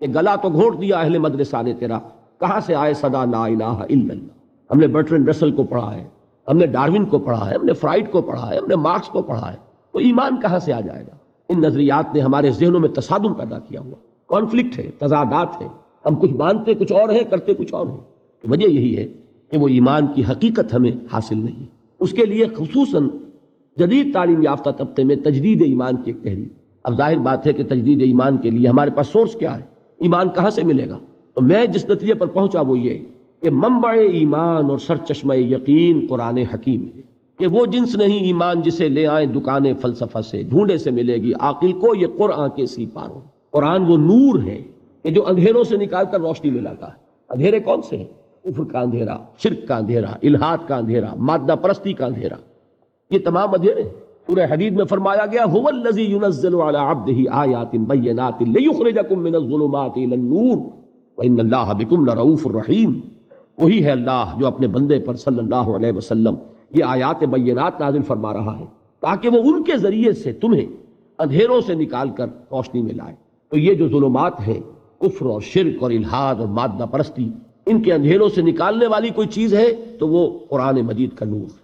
کہ گلا تو گھونٹ دیا اہل مدرسہ نے تیرا، کہاں سے آئے صدا لا الہ الا اللہ۔ ہم نے برٹرینڈ رسل کو پڑھا ہے، ہم نے ڈاروین کو پڑھا ہے، ہم نے فرائڈ کو پڑھا ہے، ہم نے مارکس کو پڑھا ہے، تو ایمان کہاں سے آ جائے گا؟ ان نظریات نے ہمارے ذہنوں میں تصادم پیدا کیا ہوا، کانفلکٹ ہے، تضادات ہے، ہم کچھ مانتے کچھ اور ہیں، کرتے کچھ اور ہیں۔ وجہ یہی ہے کہ وہ ایمان کی حقیقت ہمیں حاصل نہیں۔ اس کے لیے خصوصاً جدید تعلیم یافتہ طبقے میں تجدید ایمان کی ایک تحریک۔ اب ظاہر بات ہے کہ تجدید ایمان کے لیے ہمارے پاس سورس کیا ہے، ایمان کہاں سے ملے گا؟ تو میں جس نتیجے پر پہنچا وہ یہ کہ منبع ایمان اور سرچشمہ یقین قرآن حکیم ہے، کہ وہ جنس نہیں ایمان جسے لے آئیں دکان فلسفہ سے، ڈھونڈے سے ملے گی عاقل کو یہ قرآن کے سی پاروں۔ قرآن وہ نور ہے کہ جو اندھیروں سے نکال کر روشنی میں لاتا ہے۔ اندھیرے کون سے ہیں؟ کفر کا اندھیرا، شرک کا اندھیرا، الحاد کا اندھیرا، مادہ پرستی کا اندھیرا، یہ تمام اندھیرے۔ سورہ حدید میں فرمایا گیا هو الذی ينزل على عبده آیات بینات لیخرجکم من الظلمات الى النور وان اللہ بکم لرؤوف الرحیم۔ وہی ہے اللہ جو اپنے بندے پر صلی اللہ علیہ وسلم یہ آیات بینات نازل فرما رہا ہے تاکہ وہ ان کے ذریعے سے تمہیں اندھیروں سے نکال کر روشنی میں لائے۔ تو یہ جو ظلمات ہیں، کفر اور شرک اور الحاد اور مادہ پرستی، ان کے اندھیروں سے نکالنے والی کوئی چیز ہے تو وہ قرآن مجید کا نور ہے۔